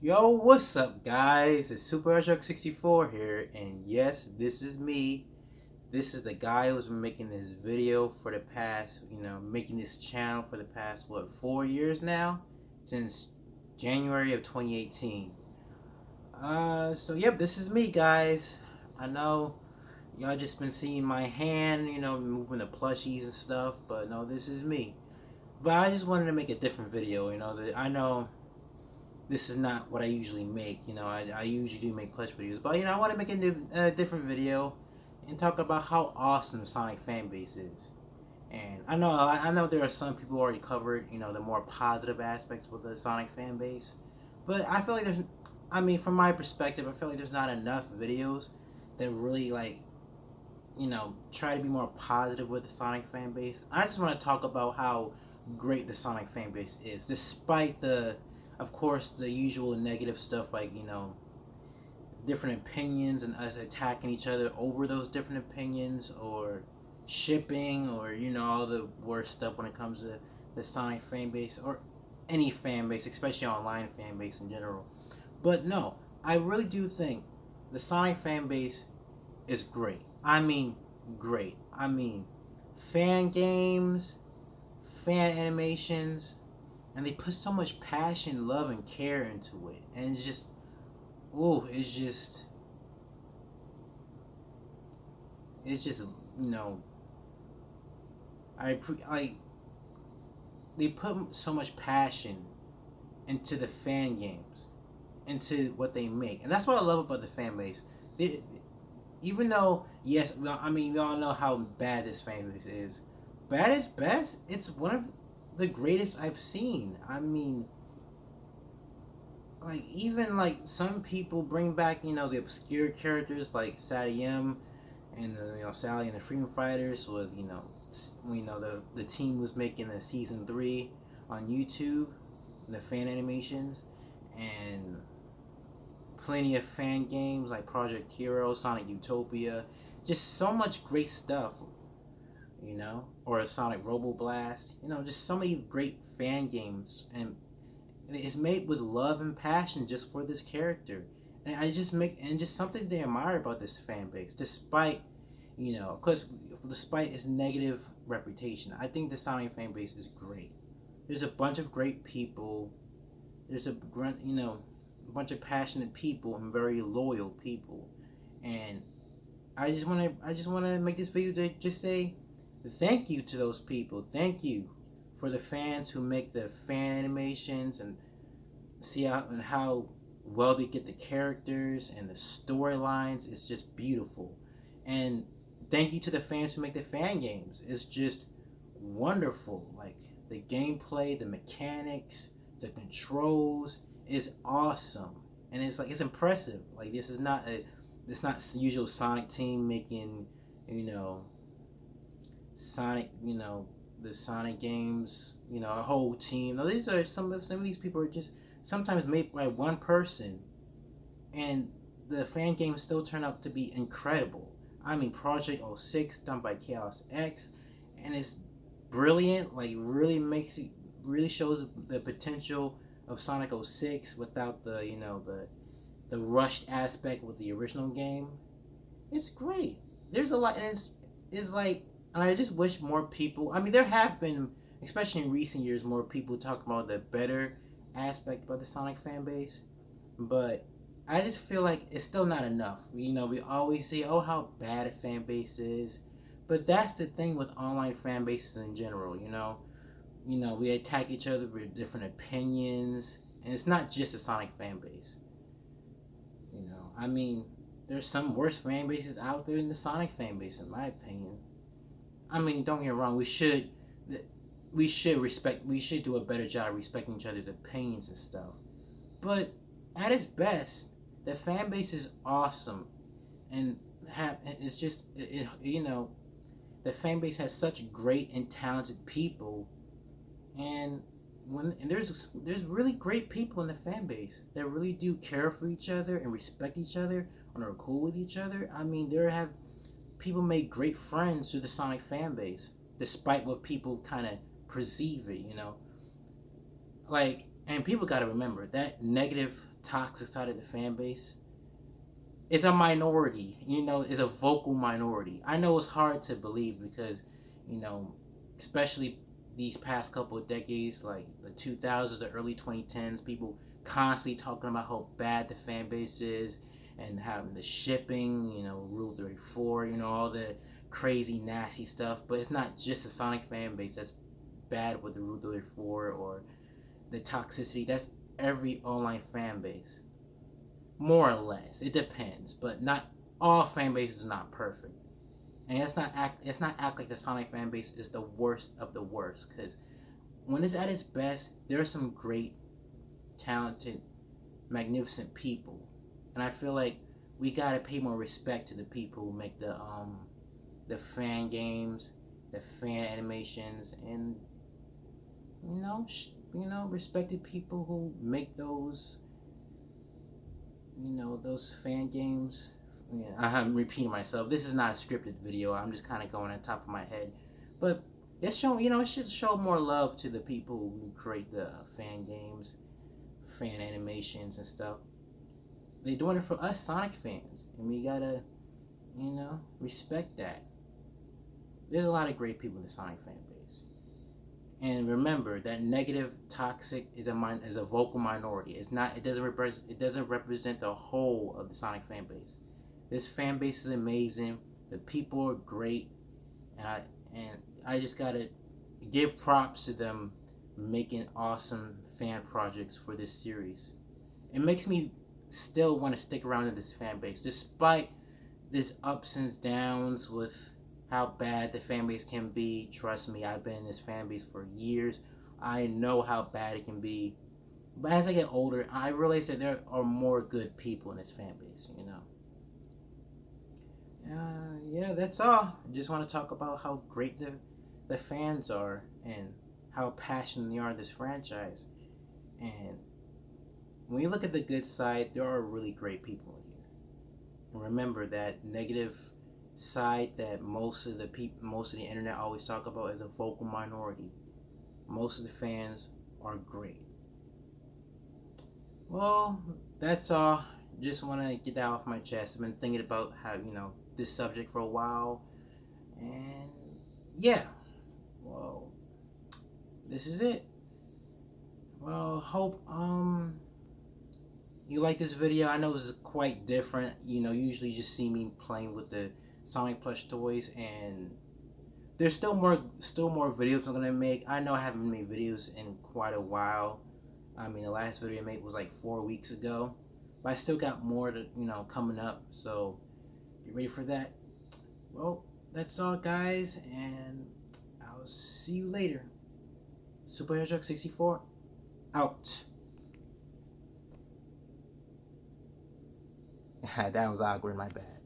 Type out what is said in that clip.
Yo, what's up, guys? It's Super 64 here, and yes, this is me. This is the guy who's been making this video for the past, making this channel for the past, 4 years now? Since January of 2018. Yep, this is me, guys. I know y'all just been seeing my hand, moving the plushies and stuff, but no, this is me. But I just wanted to make a different video, that I know this is not what I usually make. I usually do make plush videos, but I want to make a different video and talk about how awesome the Sonic fan base is. And I know there are some people who already covered the more positive aspects with the Sonic fan base, but I feel like from my perspective, I feel like there's not enough videos that really try to be more positive with the Sonic fan base. I just want to talk about how great the Sonic fan base is, despite of course, the usual negative stuff like different opinions and us attacking each other over those different opinions, or shipping, or all the worst stuff when it comes to the Sonic fan base or any fan base, especially online fan base in general. But no, I really do think the Sonic fan base is great. I mean, great. I mean, fan games, fan animations, and they put so much passion, love, and care into it, and it's just, oh, it's just you know, I they put so much passion into the fan games, into what they make, and that's what I love about the fan base. They, even though, yes, I mean, we all know how bad this fan base is, but at its best, it's one of the greatest I've seen. I mean, like, even like some people bring back the obscure characters like Saiyam and Sally and the Freedom Fighters with the team was making the season 3 on YouTube, the fan animations, and plenty of fan games like Project Hero, Sonic Utopia, just so much great stuff, or a Sonic Robo Blast, just so many great fan games, and it's made with love and passion just for this character. And just something to admire about this fan base, despite of course, despite its negative reputation. I think the Sonic fan base is great. There's a bunch of great people. There's a bunch of passionate people and very loyal people, and I just want to make this video to just say thank you to those people. Thank you for the fans who make the fan animations and see how well they get the characters and the storylines. It's just beautiful. And thank you to the fans who make the fan games. It's just wonderful. Like, the gameplay, the mechanics, the controls is awesome. And it's impressive. Like, it's not usual Sonic team making, you know, Sonic, the Sonic games, a whole team. No, these are some of these people are just sometimes made by one person, and the fan games still turn out to be incredible. I mean, Project 06 done by Chaos X, and it's brilliant. Like, really shows the potential of Sonic 06 without the rushed aspect with the original game. It's great. There's a lot, and it's like, and I just wish more people. I mean, there have been, especially in recent years, more people talk about the better aspect about the Sonic fan base, but I just feel like it's still not enough. We always say, oh, how bad a fan base is, but that's the thing with online fan bases in general. We attack each other with different opinions, and it's not just a Sonic fan base. I mean, there's some worse fan bases out there than the Sonic fan base, in my opinion. I mean, don't get me wrong. We should do a better job respecting each other's opinions and stuff. But at its best, the fan base is awesome, and it's just the fan base has such great and talented people, and there's really great people in the fan base that really do care for each other and respect each other and are cool with each other. I mean, there have people make great friends through the Sonic fan base, despite what people kind of perceive it. Like, and people got to remember that negative toxic side of the fan base, it's a minority. It's a vocal minority. I know it's hard to believe because, you know, especially these past couple of decades, like the 2000s, the early 2010s, people constantly talking about how bad the fan base is and having the shipping, Rule 34, all the crazy, nasty stuff. But it's not just the Sonic fan base that's bad with the Rule 34 or the toxicity. That's every online fan base. More or less. It depends. But not all fan bases are not perfect. And it's not act like the Sonic fan base is the worst of the worst. Because when it's at its best, there are some great, talented, magnificent people. And I feel like we gotta pay more respect to the people who make the fan games, the fan animations, and respected people who make those fan games. Yeah, I'm repeating myself. This is not a scripted video. I'm just kind of going on top of my head, but it should show more love to the people who create the fan games, fan animations, and stuff. They're doing it for us Sonic fans, and we gotta, respect that. There's a lot of great people in the Sonic fan base, and remember that negative, toxic is a vocal minority. It's not. It doesn't represent the whole of the Sonic fan base. This fan base is amazing. The people are great, and I just gotta give props to them making awesome fan projects for this series. It makes me still want to stick around in this fan base, despite this ups and downs with how bad the fan base can be. Trust me, I've been in this fan base for years. I know how bad it can be. But as I get older, I realize that there are more good people in this fan base. Yeah, that's all. I just want to talk about how great the fans are and how passionate they are in this franchise. And when you look at the good side, there are really great people in here. And remember that negative side that most of the internet always talk about is a vocal minority. Most of the fans are great. Well, that's all. Just want to get that off my chest. I've been thinking about how this subject for a while, and yeah. Well, this is it. Well, hope you like this video. I know it's quite different. Usually you just see me playing with the Sonic plush toys, and there's still more videos I'm gonna make. I know I haven't made videos in quite a while. I mean, the last video I made was like 4 weeks ago, but I still got more to coming up. So get ready for that. Well, that's all, guys, and I'll see you later. Super Hedgehog 64 out. That was awkward. My bad.